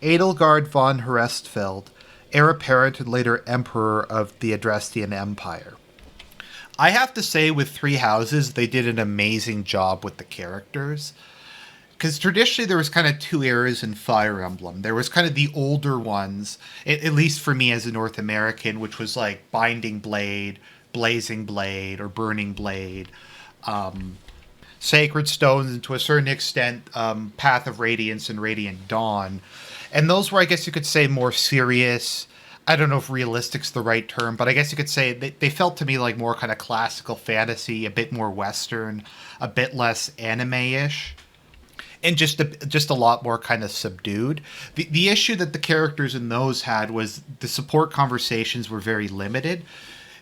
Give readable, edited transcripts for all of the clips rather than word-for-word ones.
Edelgard von Hresvelg, heir apparent and later emperor of the Adrestian Empire. I have to say, with Three Houses, they did an amazing job with the characters. Because traditionally there was kind of two eras in Fire Emblem. There was kind of the older ones, at least for me as a North American, which was like Binding Blade, Blazing Blade, or Burning Blade, Sacred Stones, and to a certain extent, Path of Radiance and Radiant Dawn. And those were, I guess you could say, more serious. I don't know if realistic's the right term, but I guess you could say they felt to me like more kind of classical fantasy, a bit more Western, a bit less anime-ish, and just a lot more kind of subdued. The issue that the characters in those had was the support conversations were very limited.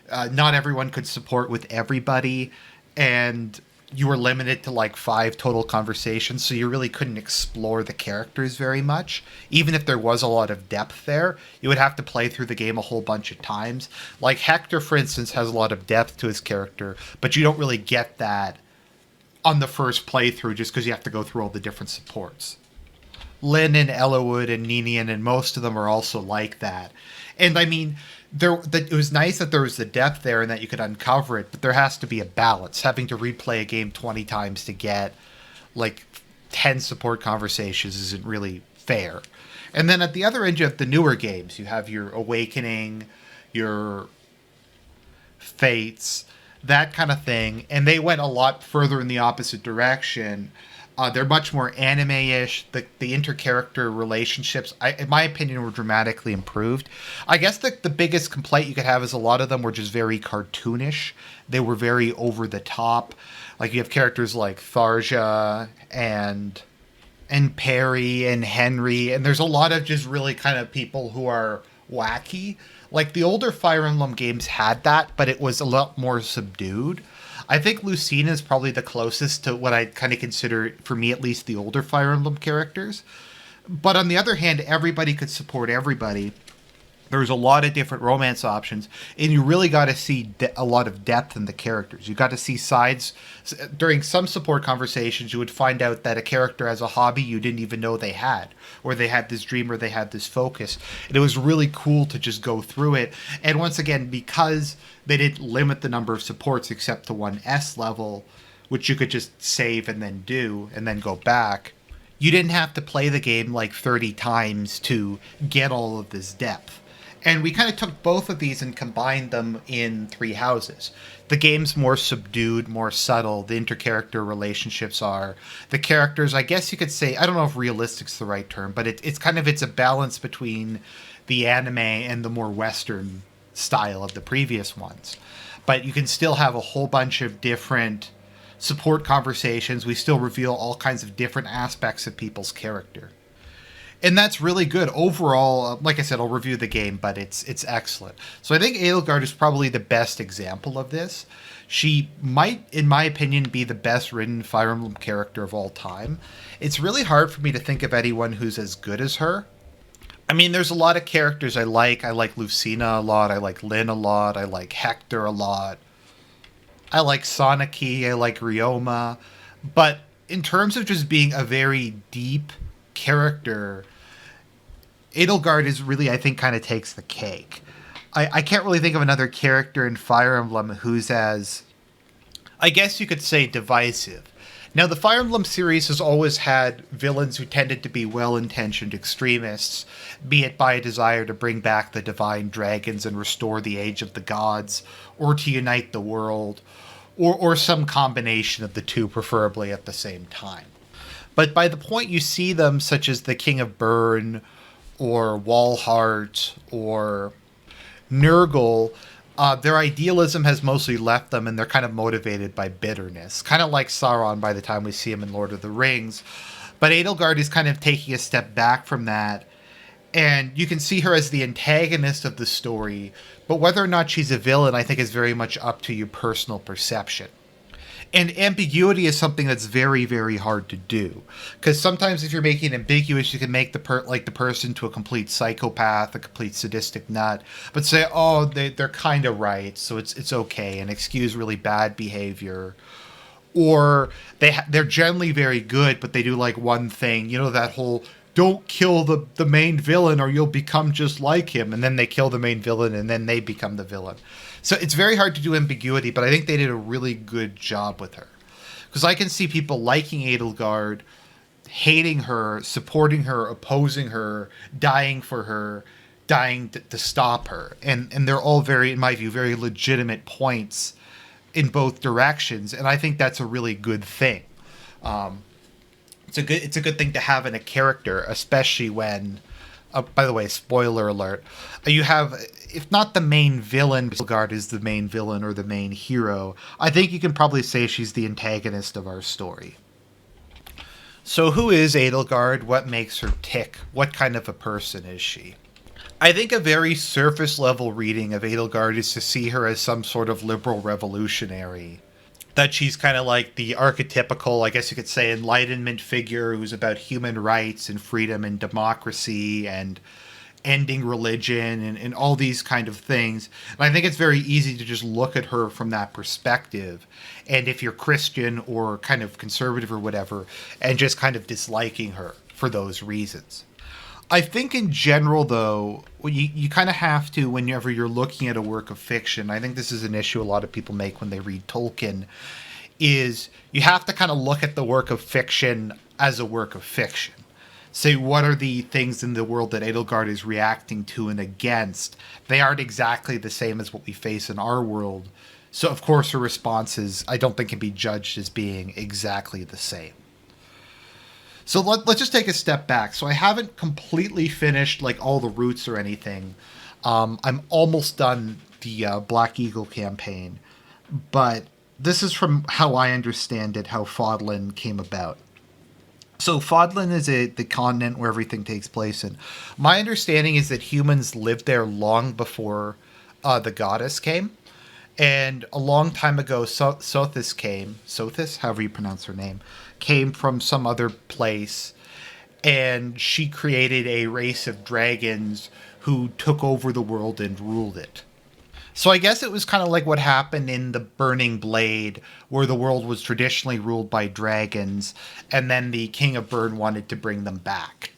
Not everyone could support with everybody, and you were limited to like 5 total conversations, so you really couldn't explore the characters very much. Even if there was a lot of depth there, you would have to play through the game a whole bunch of times. Like Hector, for instance, has a lot of depth to his character, but you don't really get that on the first playthrough just because you have to go through all the different supports. Lynn and Ellawood and Ninian and most of them are also like that. And I mean, it was nice that there was the depth there and that you could uncover it, but there has to be a balance. Having to replay a game 20 times to get like 10 support conversations isn't really fair. And then at the other end, you have the newer games. You have your Awakening, your Fates, that kind of thing. And they went a lot further in the opposite direction. They're much more anime-ish. The inter-character relationships, in my opinion, were dramatically improved. I guess the biggest complaint you could have is a lot of them were just very cartoonish. They were very over-the-top. Like, you have characters like Tharja and Perry and Henry, and there's a lot of just really kind of people who are wacky. Like, the older Fire Emblem games had that, but it was a lot more subdued. I think Lucina is probably the closest to what I kind of consider, for me at least, the older Fire Emblem characters. But on the other hand, everybody could support everybody. There's a lot of different romance options, and you really got to see a lot of depth in the characters. You got to see sides. During some support conversations, you would find out that a character has a hobby you didn't even know they had, or they had this dream, or they had this focus. And it was really cool to just go through it. And once again, because they didn't limit the number of supports except to one S level, which you could just save and then do, and then go back, you didn't have to play the game like 30 times to get all of this depth. And we kind of took both of these and combined them in Three Houses. The game's more subdued, more subtle. The inter-character relationships are. The characters, I guess you could say, I don't know if realistic's the right term, but it's a balance between the anime and the more Western style of the previous ones. But you can still have a whole bunch of different support conversations. We still reveal all kinds of different aspects of people's character. And that's really good. Overall, like I said, I'll review the game, but it's excellent. So I think Edelgard is probably the best example of this. She might, in my opinion, be the best written Fire Emblem character of all time. It's really hard for me to think of anyone who's as good as her. I mean, there's a lot of characters I like. I like Lucina a lot. I like Lynn a lot. I like Hector a lot. I like Soniki. I like Ryoma. But in terms of just being a very deep character, Edelgard is really, I think, kind of takes the cake. I can't really think of another character in Fire Emblem who's as, I guess you could say, divisive. Now, the Fire Emblem series has always had villains who tended to be well-intentioned extremists, be it by a desire to bring back the divine dragons and restore the age of the gods, or to unite the world, or some combination of the two, preferably at the same time. But by the point you see them, such as the King of Byrne, or Walhart, or Nurgle, their idealism has mostly left them, and they're kind of motivated by bitterness. Kind of like Sauron by the time we see him in Lord of the Rings. But Edelgard is kind of taking a step back from that, and you can see her as the antagonist of the story, but whether or not she's a villain, I think, is very much up to your personal perception. And ambiguity is something that's very, very hard to do. Because sometimes if you're making it ambiguous, you can make the person to a complete psychopath, a complete sadistic nut, but say, oh, they're kind of right, so it's okay, and excuse really bad behavior. Or they're generally very good, but they do like one thing. You know, that whole don't kill the main villain or you'll become just like him. And then they kill the main villain and then they become the villain. So it's very hard to do ambiguity, but I think they did a really good job with her. Because I can see people liking Edelgard, hating her, supporting her, opposing her, dying for her, dying to stop her. And they're all very, in my view, very legitimate points in both directions. And I think that's a really good thing. It's a good thing to have in a character, especially when, by the way, spoiler alert, you have, if not the main villain, Edelgard is the main villain or the main hero, I think you can probably say she's the antagonist of our story. So who is Edelgard? What makes her tick? What kind of a person is she? I think a very surface level reading of Edelgard is to see her as some sort of liberal revolutionary. That she's kind of like the archetypical, I guess you could say, Enlightenment figure who's about human rights and freedom and democracy and ending religion and all these kind of things. And I think it's very easy to just look at her from that perspective. And if you're Christian or kind of conservative or whatever, and just kind of disliking her for those reasons. I think in general, though, you kind of have to, whenever you're looking at a work of fiction, I think this is an issue a lot of people make when they read Tolkien, is you have to kind of look at the work of fiction as a work of fiction. Say, what are the things in the world that Edelgard is reacting to and against? They aren't exactly the same as what we face in our world. So, of course, her responses, I don't think, can be judged as being exactly the same. So let's just take a step back. So I haven't completely finished like all the routes or anything. I'm almost done the Black Eagle campaign, but this is from how I understand it, how Fodlan came about. So Fodlan is the continent where everything takes place in. My understanding is that humans lived there long before the goddess came. And a long time ago, Sothis came, Sothis, however you pronounce her name, came from some other place, and she created a race of dragons who took over the world and ruled it. So I guess it was kind of like what happened in the Burning Blade, where the world was traditionally ruled by dragons, and then the King of Burn wanted to bring them back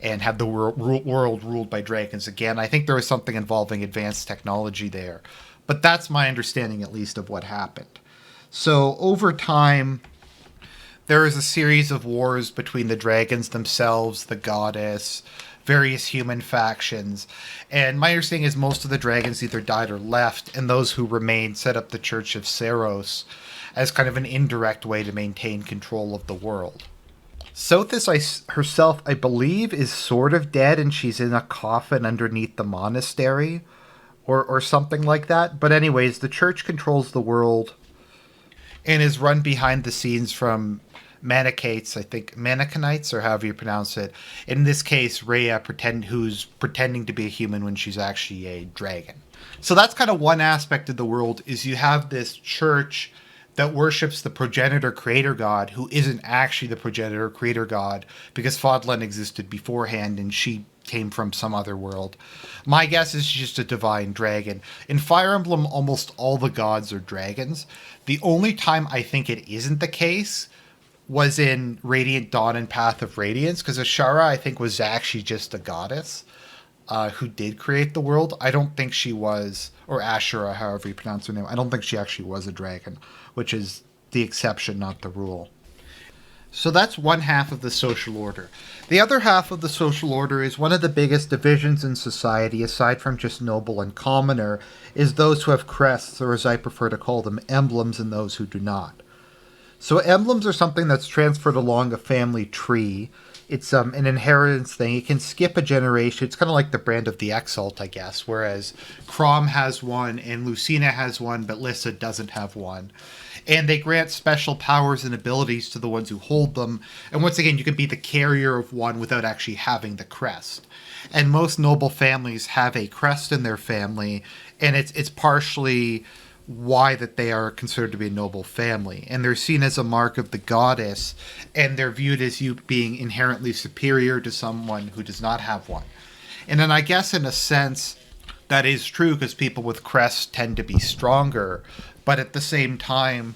and have the world ruled by dragons again. I think there was something involving advanced technology there. But that's my understanding, at least, of what happened. So over time, there is a series of wars between the dragons themselves, the goddess, various human factions. And my understanding is most of the dragons either died or left, and those who remained set up the Church of Seros as kind of an indirect way to maintain control of the world. Sothis herself, I believe, is sort of dead, and she's in a coffin underneath the monastery. Or something like that. But anyways, the church controls the world and is run behind the scenes from Manichaetes, I think, Manichaeites, or however you pronounce it. In this case, Rhea, who's pretending to be a human when she's actually a dragon. So that's kind of one aspect of the world, is you have this church that worships the progenitor creator god, who isn't actually the progenitor creator god, because Fodlan existed beforehand and she came from some other world. My guess is she's just a divine dragon. In Fire Emblem, almost all the gods are dragons. The only time I think it isn't the case was in Radiant Dawn and Path of Radiance, because Ashara, I think, was actually just a goddess who did create the world. I don't think she was, or Ashura, however you pronounce her name, I don't think she actually was a dragon, which is the exception, not the rule. So that's one half of the social order. The other half of the social order is one of the biggest divisions in society, aside from just noble and commoner, is those who have crests, or as I prefer to call them, emblems, and those who do not. So emblems are something that's transferred along a family tree. It's an inheritance thing. It can skip a generation. It's kind of like the brand of the Exalt, I guess, whereas Crom has one and Lucina has one, but Lissa doesn't have one. And they grant special powers and abilities to the ones who hold them. And once again, you can be the carrier of one without actually having the crest. And most noble families have a crest in their family, and it's partially why that they are considered to be a noble family. And they're seen as a mark of the goddess, and they're viewed as you being inherently superior to someone who does not have one. And then I guess in a sense, that is true because people with crests tend to be stronger. But at the same time,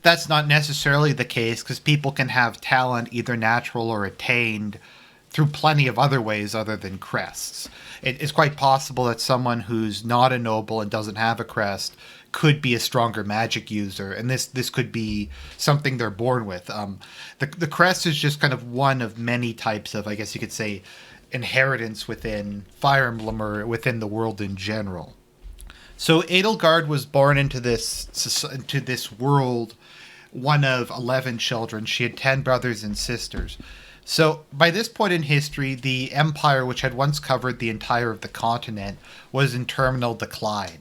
that's not necessarily the case because people can have talent, either natural or attained, through plenty of other ways other than crests. It's quite possible that someone who's not a noble and doesn't have a crest could be a stronger magic user, and this could be something they're born with. The crest is just kind of one of many types of, I guess you could say, inheritance within Fire Emblem or within the world in general. So Edelgard was born into this world, one of 11 children. She had 10 brothers and sisters. So by this point in history, the empire, which had once covered the entire of the continent, was in terminal decline.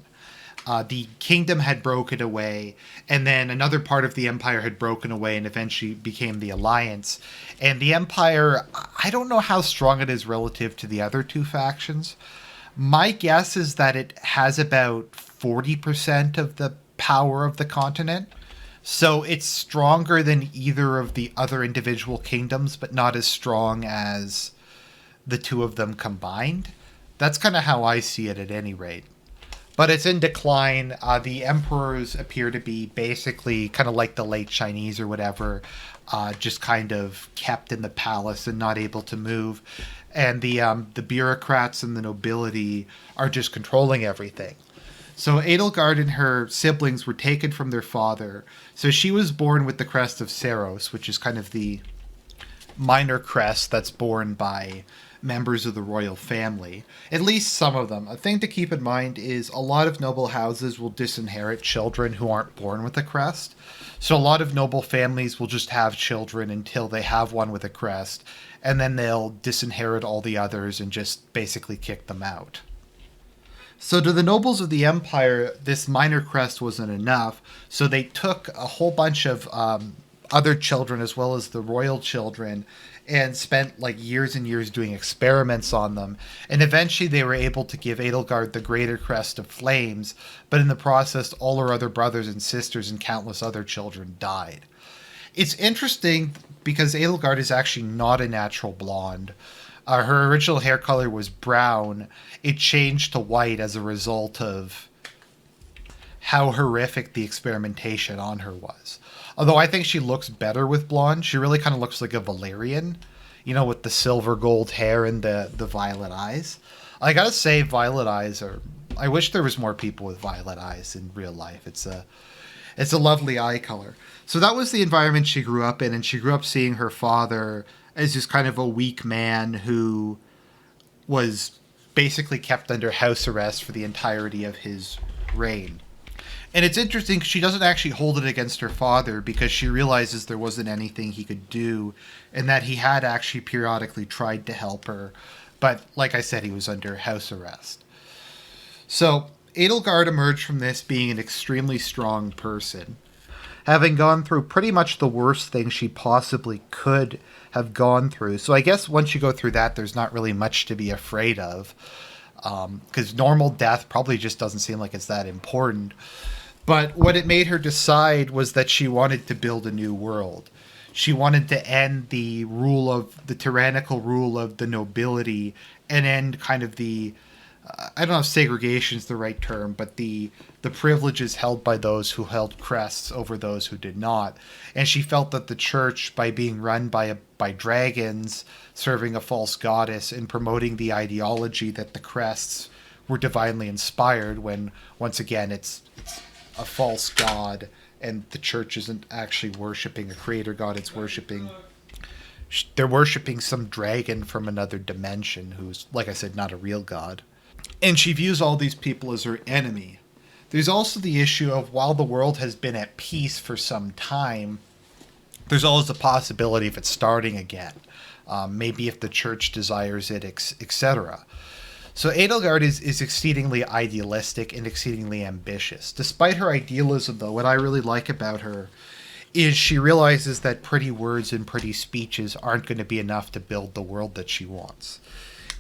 The kingdom had broken away, and then another part of the empire had broken away and eventually became the alliance. And the empire, I don't know how strong it is relative to the other two factions. My guess is that it has about 40% of the power of the continent. So it's stronger than either of the other individual kingdoms, but not as strong as the two of them combined. That's kind of how I see it at any rate. But it's in decline. The emperors appear to be basically kind of like the late Chinese or whatever, just kind of kept in the palace and not able to move. And the bureaucrats and the nobility are just controlling everything. So Edelgard and her siblings were taken from their father. So she was born with the crest of Saros, which is kind of the minor crest that's borne by members of the royal family. At least some of them. A thing to keep in mind is a lot of noble houses will disinherit children who aren't born with a crest. So a lot of noble families will just have children until they have one with a crest, and then they'll disinherit all the others and just basically kick them out. So to the nobles of the empire, this minor crest wasn't enough, so they took a whole bunch of other children as well as the royal children and spent like years and years doing experiments on them. And eventually they were able to give Edelgard the greater crest of flames, but in the process all her other brothers and sisters and countless other children died. It's interesting because Edelgard is actually not a natural blonde. Her original hair color was brown. It changed to white as a result of how horrific the experimentation on her was. Although I think she looks better with blonde. She really kind of looks like a Valerian, with the silver gold hair and the violet eyes. I gotta say, violet eyes are... I wish there was more people with violet eyes in real life. It's a lovely eye color. So that was the environment she grew up in, and she grew up seeing her father as just kind of a weak man who was basically kept under house arrest for the entirety of his reign. And it's interesting because she doesn't actually hold it against her father because she realizes there wasn't anything he could do and that he had actually periodically tried to help her. But like I said, he was under house arrest. So Edelgard emerged from this being an extremely strong person, having gone through pretty much the worst thing she possibly could have gone through. So I guess once you go through that, there's not really much to be afraid of, because normal death probably just doesn't seem like it's that important. But what it made her decide was that she wanted to build a new world. She wanted to end the tyrannical rule of the nobility and end kind of the, I don't know if segregation is the right term, but the privileges held by those who held crests over those who did not. And she felt that the church, by being run by dragons, serving a false goddess, and promoting the ideology that the crests were divinely inspired, when once again it's a false god and the church isn't actually worshipping a creator god, they're worshipping some dragon from another dimension who's, like I said, not a real god. And she views all these people as her enemy. There's also the issue of, while the world has been at peace for some time, there's always the possibility of it starting again. Maybe if the church desires it, etc. So Edelgard is exceedingly idealistic and exceedingly ambitious. Despite her idealism, though, what I really like about her is she realizes that pretty words and pretty speeches aren't going to be enough to build the world that she wants.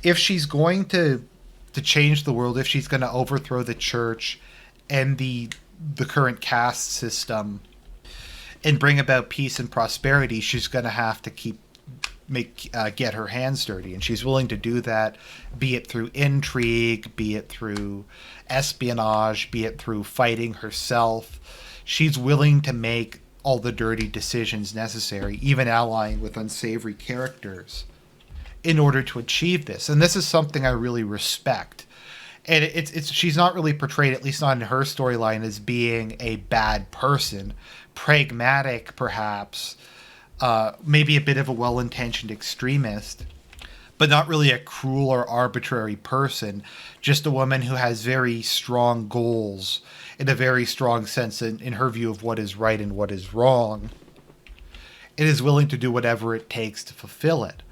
If she's going to change the world, if she's going to overthrow the church and the current caste system and bring about peace and prosperity, she's going to have to get her hands dirty, and she's willing to do that, be it through intrigue, be it through espionage, be it through fighting herself. She's willing to make all the dirty decisions necessary, even allying with unsavory characters. in order to achieve this. And this is something I really respect. And she's not really portrayed, at least not in her storyline, as being a bad person. Pragmatic, perhaps, maybe a bit of a well-intentioned extremist, but not really a cruel or arbitrary person. Just a woman who has very strong goals and a very strong sense in her view of what is right and what is wrong, and is willing to do whatever it takes to fulfill it.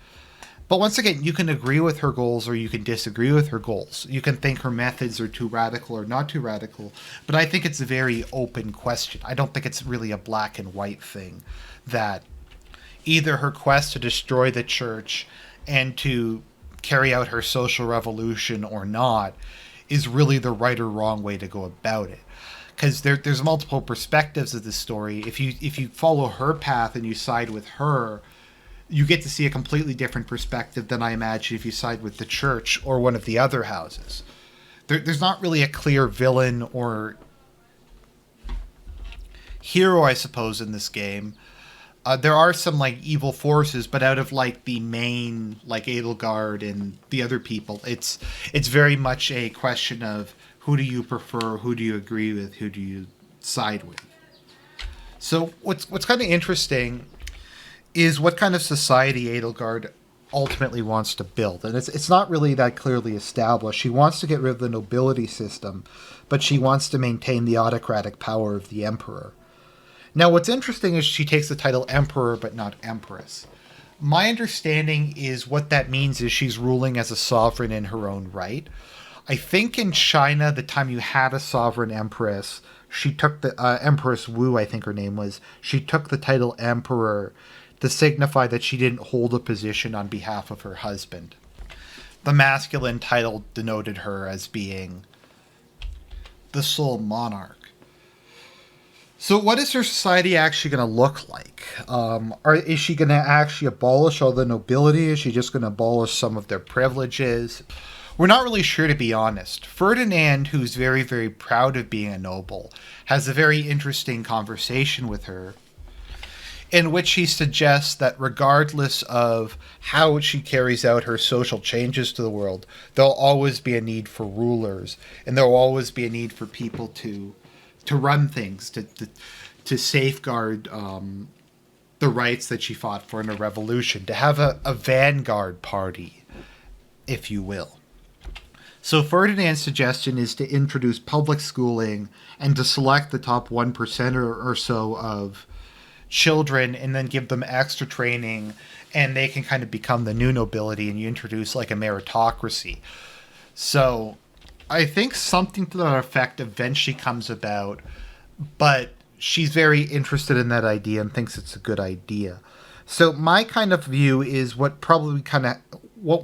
But once again, you can agree with her goals or you can disagree with her goals. You can think her methods are too radical or not too radical. But I think it's a very open question. I don't think it's really a black and white thing, that either her quest to destroy the church and to carry out her social revolution or not is really the right or wrong way to go about it. Because there's multiple perspectives of this story. If you follow her path and you side with her, you get to see a completely different perspective than I imagine if you side with the church or one of the other houses. There's not really a clear villain or hero, I suppose, in this game. There are some like evil forces, but out of like the main, like Edelgard and the other people, it's very much a question of who do you prefer, who do you agree with, who do you side with. So what's kind of interesting is what kind of society Edelgard ultimately wants to build. And it's not really that clearly established. She wants to get rid of the nobility system, but she wants to maintain the autocratic power of the emperor. Now, what's interesting is she takes the title emperor, but not empress. My understanding is what that means is she's ruling as a sovereign in her own right. I think in China, the time you had a sovereign empress, she took the Empress Wu, I think her name was, she took the title emperor to signify that she didn't hold a position on behalf of her husband. The masculine title denoted her as being the sole monarch. So what is her society actually going to look like? Is she going to actually abolish all the nobility? Is she just going to abolish some of their privileges? We're not really sure, to be honest. Ferdinand, who's very, very proud of being a noble, has a very interesting conversation with her, in which he suggests that regardless of how she carries out her social changes to the world, there'll always be a need for rulers, and there'll always be a need for people to run things, to safeguard the rights that she fought for in a revolution, to have a vanguard party, if you will. So Ferdinand's suggestion is to introduce public schooling and to select the top 1% or so of children and then give them extra training, and they can kind of become the new nobility, and you introduce like a meritocracy. So I think something to that effect eventually comes about, but she's very interested in that idea and thinks it's a good idea. So my kind of view is what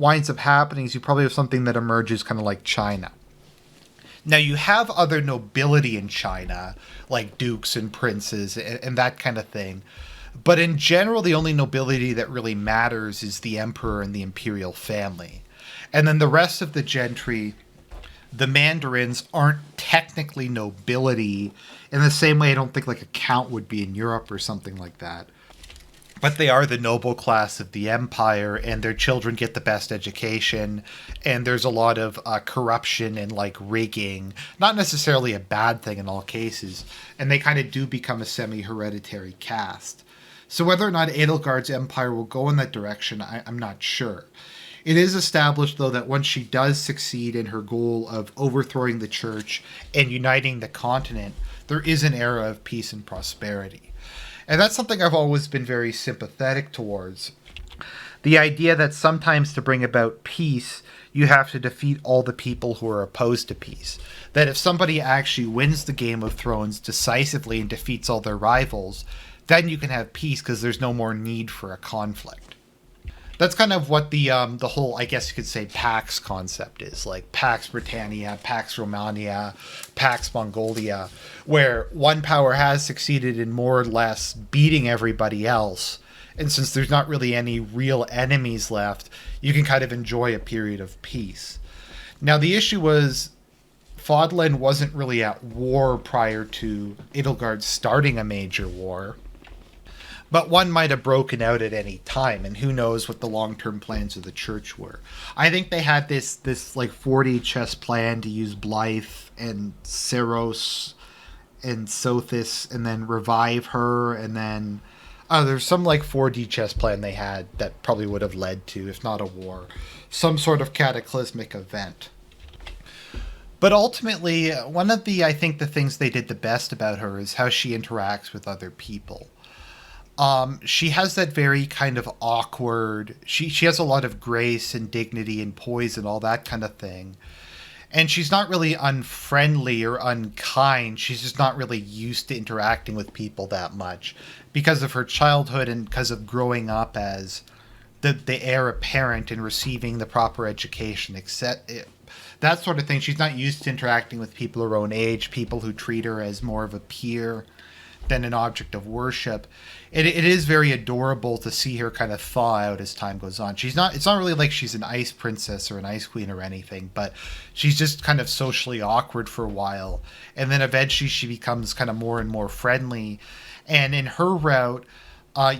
winds up happening is you probably have something that emerges kind of like China. Now, you have other nobility in China, like dukes and princes and that kind of thing. But in general, the only nobility that really matters is the emperor and the imperial family. And then the rest of the gentry, the mandarins, aren't technically nobility in the same way I don't think like a count would be in Europe or something like that. But they are the noble class of the empire, and their children get the best education, and there's a lot of corruption and like rigging, not necessarily a bad thing in all cases, and they kind of do become a semi-hereditary caste. So whether or not Edelgard's empire will go in that direction, I'm not sure. It is established, though, that once she does succeed in her goal of overthrowing the church and uniting the continent, there is an era of peace and prosperity. And that's something I've always been very sympathetic towards. The idea that sometimes to bring about peace, you have to defeat all the people who are opposed to peace. That if somebody actually wins the Game of Thrones decisively and defeats all their rivals, then you can have peace because there's no more need for a conflict. That's kind of what the whole, I guess you could say, Pax concept is, like Pax Britannia, Pax Romania, Pax Mongolia, where one power has succeeded in more or less beating everybody else, and since there's not really any real enemies left, you can kind of enjoy a period of peace. Now, the issue was Fodlan wasn't really at war prior to Edelgard starting a major war, but one might have broken out at any time, and who knows what the long-term plans of the church were. I think they had this like 40 chess plan to use Blythe and Ceros and Sothis and then revive her, and then there's some like 4D chess plan they had that probably would have led to, if not a war, some sort of cataclysmic event. But ultimately, one of the I think the things they did the best about her is how she interacts with other people. She has that very kind of awkward. She has a lot of grace and dignity and poise and all that kind of thing. And she's not really unfriendly or unkind. She's just not really used to interacting with people that much because of her childhood and because of growing up as the heir apparent and receiving the proper education, except that sort of thing. She's not used to interacting with people her own age, people who treat her as more of a peer than an object of worship. It is very adorable to see her kind of thaw out as time goes on. She's not. It's not really like she's an ice princess or an ice queen or anything, but she's just kind of socially awkward for a while, and then eventually she becomes kind of more and more friendly. And in her route,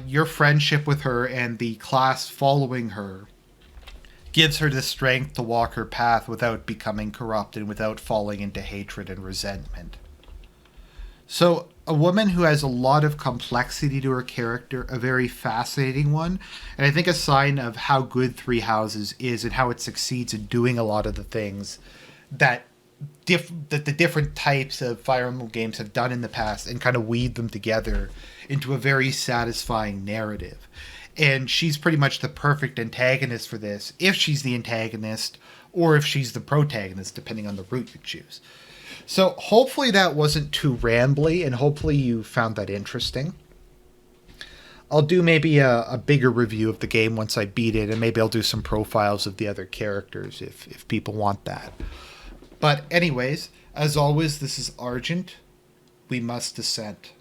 your friendship with her and the class following her gives her the strength to walk her path without becoming corrupt and without falling into hatred and resentment. So, a woman who has a lot of complexity to her character, a very fascinating one, and I think a sign of how good Three Houses is and how it succeeds in doing a lot of the things that that the different types of Fire Emblem games have done in the past, and kind of weave them together into a very satisfying narrative. And she's pretty much the perfect antagonist for this, if she's the antagonist or if she's the protagonist, depending on the route you choose. So hopefully that wasn't too rambly, and hopefully you found that interesting. I'll do maybe a bigger review of the game once I beat it, and maybe I'll do some profiles of the other characters if people want that. But anyways, as always, this is Argent. We must dissent.